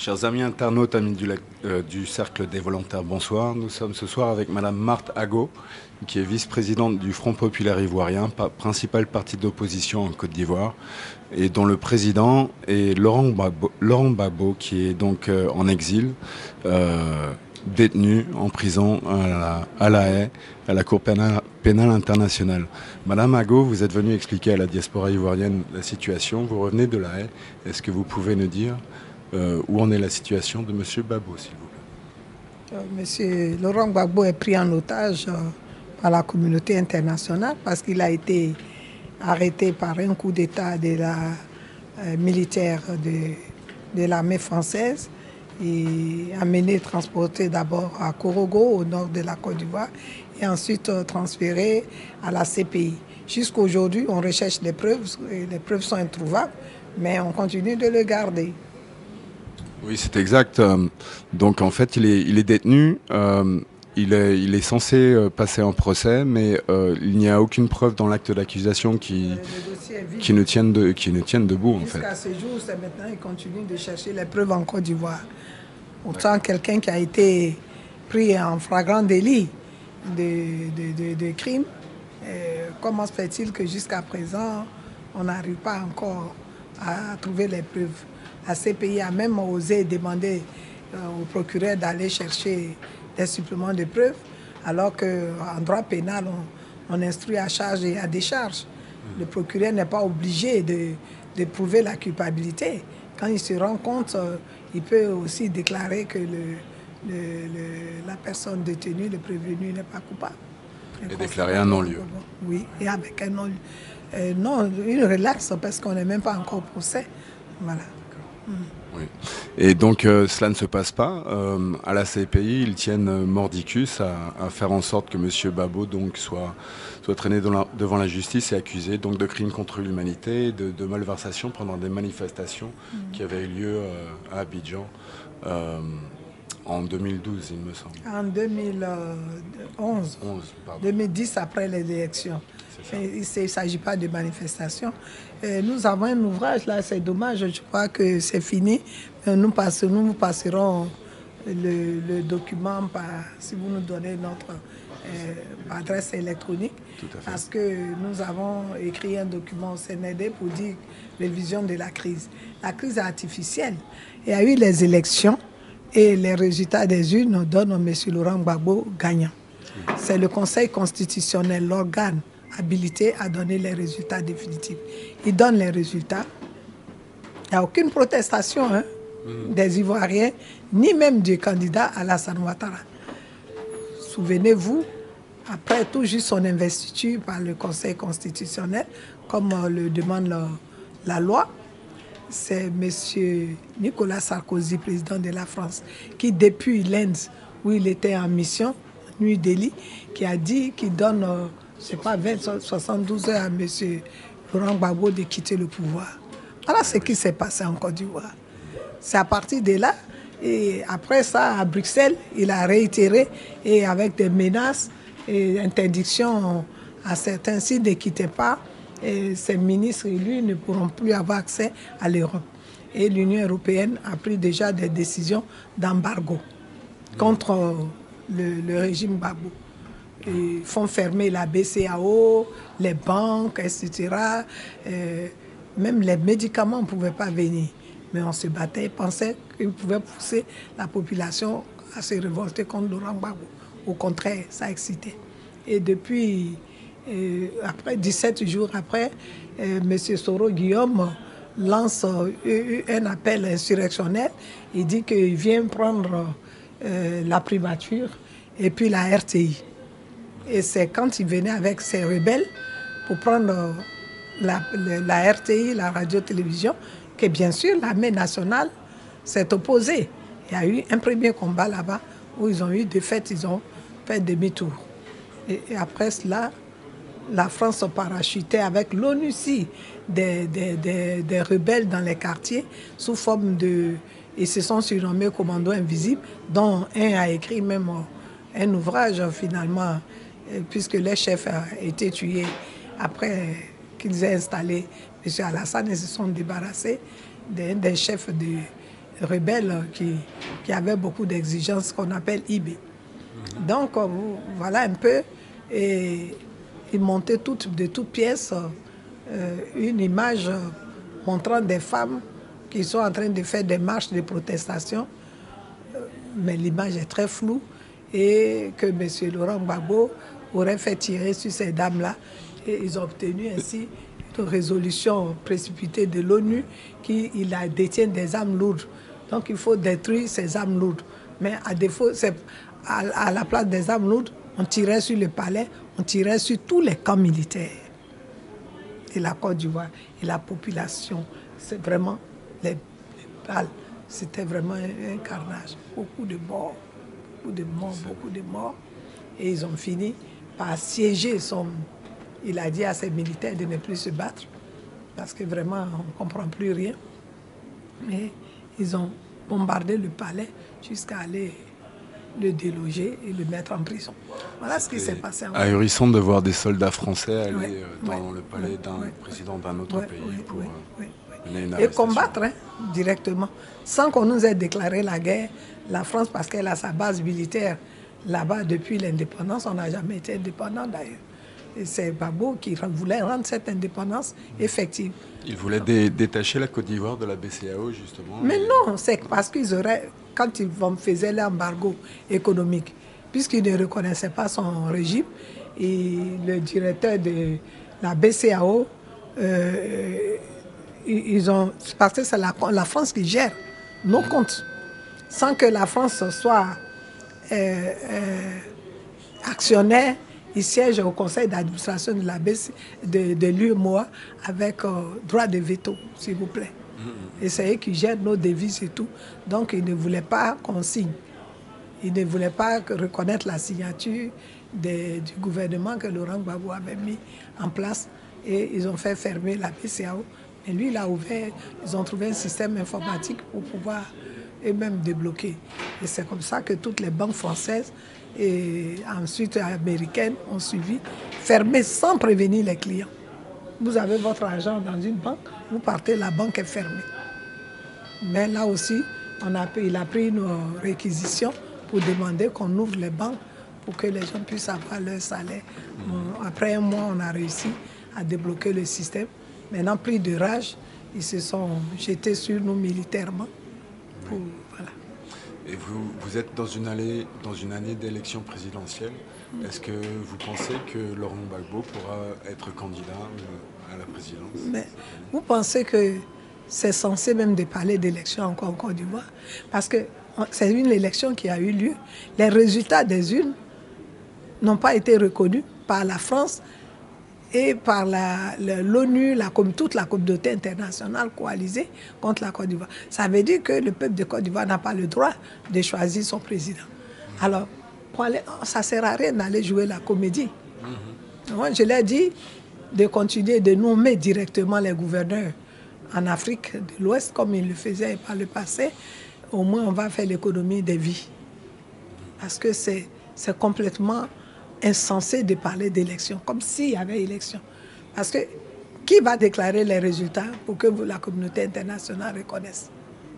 Chers amis internautes, amis du Cercle des Volontaires, bonsoir. Nous sommes ce soir avec Madame Marthe Ago, qui est vice-présidente du Front Populaire Ivoirien, principal parti d'opposition en Côte d'Ivoire, et dont le président est Laurent Gbagbo, qui est donc en exil, détenu en prison à La Haye, à la Cour pénale internationale. Madame Ago, vous êtes venue expliquer à la diaspora ivoirienne la situation. Vous revenez de La Haye. Est-ce que vous pouvez nous dire où en est la situation de M. Gbagbo, s'il vous plaît? Monsieur Laurent Gbagbo est pris en otage par la communauté internationale parce qu'il a été arrêté par un coup d'État de la militaire de l'armée française et amené, transporté d'abord à Korogo, au nord de la Côte d'Ivoire, et ensuite transféré à la CPI. Jusqu'à aujourd'hui, on recherche les preuves, et les preuves sont introuvables, mais on continue de le garder. Oui, c'est exact. Donc en fait, il est détenu. Il est censé passer en procès, mais il n'y a aucune preuve dans l'acte d'accusation qui ne tienne debout, en fait. Jusqu'à ce jour, c'est maintenant, il continue de chercher les preuves en Côte d'Ivoire. Autant quelqu'un qui a été pris en flagrant délit de crime, comment se fait-il que jusqu'à présent, on n'arrive pas encore à trouver les preuves? La CPI a même osé demander au procureur d'aller chercher des suppléments de preuves, alors qu'en droit pénal, on instruit à charge et à décharge. Le procureur n'est pas obligé de prouver la culpabilité. Quand il se rend compte, il peut aussi déclarer que la personne détenue, le prévenu, n'est pas coupable. Et déclarer un non-lieu. Oui, et avec un non-lieu. Non, il relaxe parce qu'on n'est même pas encore au procès. Voilà. Oui. Et donc cela ne se passe pas. À la CPI, ils tiennent mordicus à faire en sorte que M. Gbagbo donc, soit traîné devant la justice et accusé donc, de crimes contre l'humanité, de malversation pendant des manifestations qui avaient eu lieu à Abidjan en 2012, il me semble. En 2011, 2010, après les élections. Il ne s'agit pas de manifestation. Nous avons un ouvrage, là, c'est dommage, je crois que c'est fini. Nous vous passerons le document si vous nous donnez notre adresse électronique. Parce que nous avons écrit un document au CNRD pour dire révision de la crise. La crise est artificielle. Il y a eu les élections et les résultats des urnes donnent M. Laurent Gbagbo gagnant. C'est le Conseil constitutionnel, l'organe habilité à donner les résultats définitifs. Il donne les résultats. Il n'y a aucune protestation des Ivoiriens, ni même du candidat Alassane Ouattara. Souvenez-vous, après tout juste son investiture par le Conseil constitutionnel, comme le demande la loi, c'est M. Nicolas Sarkozy, président de la France, qui depuis l'Inde, où il était en mission, Nuit Delhi, qui a dit qu'il donne... je ne sais pas, 72 heures à M. Laurent Gbagbo de quitter le pouvoir. Voilà ce qui s'est passé en Côte d'Ivoire. C'est à partir de là, et après ça, à Bruxelles, il a réitéré, et avec des menaces et interdictions à certains sites ne quittaient pas, et ces ministres élus ne pourront plus avoir accès à l'Europe. Et l'Union européenne a pris déjà des décisions d'embargo contre le régime Gbagbo. Ils font fermer la BCAO, les banques, etc. Même les médicaments ne pouvaient pas venir. Mais on se battait, pensait qu'ils pouvaient pousser la population à se révolter contre Laurent Gbagbo. Au contraire, ça excitait. Et depuis, après 17 jours après, M. Soro Guillaume lance un appel insurrectionnel. Il dit qu'il vient prendre la primature et puis la RTI. Et c'est quand il venait avec ses rebelles pour prendre la RTI, la radio-télévision, que bien sûr l'armée nationale s'est opposée. Il y a eu un premier combat là-bas où ils ont eu des fêtes, ils ont fait demi-tour. Et après cela, la France a parachuté avec l'ONUCI des rebelles dans les quartiers sous forme de... Ils se sont surnommés commandos invisibles, dont un a écrit même un ouvrage finalement, puisque les chefs ont été tués après qu'ils aient installé M. Alassane, ils se sont débarrassés des chefs rebelles qui avaient beaucoup d'exigences qu'on appelle IB. Donc voilà un peu, et ils montaient de toutes pièces une image montrant des femmes qui sont en train de faire des marches de protestation, mais l'image est très floue, et que M. Laurent Gbagbo aurait fait tirer sur ces dames-là, et ils ont obtenu ainsi une résolution précipitée de l'ONU qui détient des armes lourdes. Donc il faut détruire ces armes lourdes. Mais à défaut, à la place des armes lourdes, on tirait sur le palais, on tirait sur tous les camps militaires. Et la Côte d'Ivoire et la population, c'est vraiment les balles. C'était vraiment un carnage. Beaucoup de morts, beaucoup de morts. Et ils ont fini par assiéger il a dit à ses militaires de ne plus se battre, parce que vraiment, on ne comprend plus rien. Mais ils ont bombardé le palais jusqu'à aller le déloger et le mettre en prison. Voilà ce qui s'est passé. Ahurissant de voir des soldats français aller dans le palais d'un président d'un autre pays pour mener une arrestation. Et combattre directement, sans qu'on nous ait déclaré la guerre. La France, parce qu'elle a sa base militaire là-bas depuis l'indépendance, on n'a jamais été indépendant d'ailleurs. Et c'est Gbagbo qui voulait rendre cette indépendance effective. Il voulait détacher la Côte d'Ivoire de la BCEAO, justement. Mais non, c'est parce qu'ils auraient, quand ils faisaient l'embargo économique, puisqu'ils ne reconnaissaient pas son régime, et le directeur de la BCEAO, parce que c'est la France qui gère nos comptes, sans que la France soit actionnaire. Il siège au conseil d'administration de la de l'UEMOA avec droit de veto, s'il vous plaît. Et c'est eux qui gèrent nos devises et tout. Donc, ils ne voulaient pas qu'on signe. Ils ne voulaient pas reconnaître la signature du gouvernement que Laurent Gbagbo avait mis en place. Et ils ont fait fermer la BCEAO. Et lui, il a ouvert, ils ont trouvé un système informatique pour pouvoir eux-mêmes débloquer. Et c'est comme ça que toutes les banques françaises et ensuite américaines ont suivi, fermées sans prévenir les clients. Vous avez votre argent dans une banque, vous partez, la banque est fermée. Mais là aussi, il a pris une réquisition pour demander qu'on ouvre les banques pour que les gens puissent avoir leur salaire. Bon, après un mois, on a réussi à débloquer le système. Maintenant, pris de rage, ils se sont jetés sur nous militairement. Voilà. Et vous êtes dans une année d'élection présidentielle. Est-ce que vous pensez que Laurent Gbagbo pourra être candidat à la présidence? Mais vous pensez que c'est censé même de parler d'élection encore en Côte d'Ivoire? Parce que c'est une élection qui a eu lieu. Les résultats des urnes n'ont pas été reconnus par la France et par l'ONU, toute la communauté internationale coalisée contre la Côte d'Ivoire. Ça veut dire que le peuple de Côte d'Ivoire n'a pas le droit de choisir son président. Alors, ça ne sert à rien d'aller jouer la comédie. Moi, je l'ai dit, de continuer de nommer directement les gouverneurs en Afrique de l'Ouest, comme ils le faisaient par le passé. Au moins, on va faire l'économie des vies. Parce que c'est complètement insensé de parler d'élection, comme s'il y avait élection. Parce que qui va déclarer les résultats pour que la communauté internationale reconnaisse?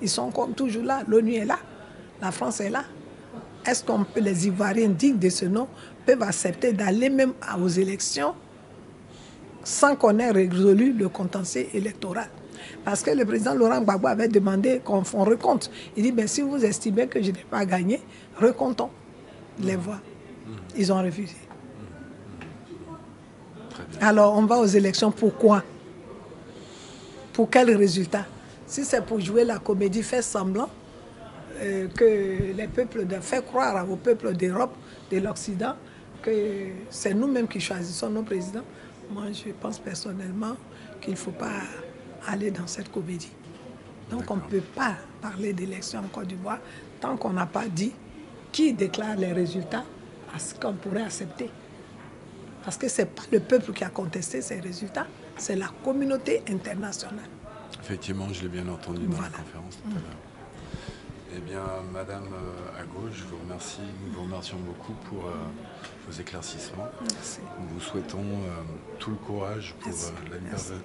Ils sont comme toujours là, l'ONU est là, la France est là. Est-ce que les Ivoiriens dignes de ce nom peuvent accepter d'aller même aux élections sans qu'on ait résolu le contentieux électoral? Parce que le président Laurent Gbagbo avait demandé qu'on recompte. Il dit, ben, si vous estimez que je n'ai pas gagné, recomptons les voix. Ils ont refusé. Alors, on va aux élections, pourquoi? Pour quel résultat? Si c'est pour jouer la comédie, faire semblant que les peuples, faire croire aux peuples d'Europe, de l'Occident, que c'est nous-mêmes qui choisissons nos présidents, moi, je pense personnellement qu'il ne faut pas aller dans cette comédie. Donc, on ne peut pas parler d'élection en Côte d'Ivoire tant qu'on n'a pas dit qui déclare les résultats à ce qu'on pourrait accepter. Parce que ce n'est pas le peuple qui a contesté ces résultats, c'est la communauté internationale. Effectivement, je l'ai bien entendu dans la conférence tout à l'heure. Eh bien, Madame à gauche, nous vous remercions beaucoup pour vos éclaircissements. Merci. Nous vous souhaitons tout le courage pour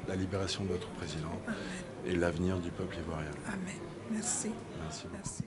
la libération de notre président et l'avenir du peuple ivoirien. Amen. Merci. Merci beaucoup. Merci.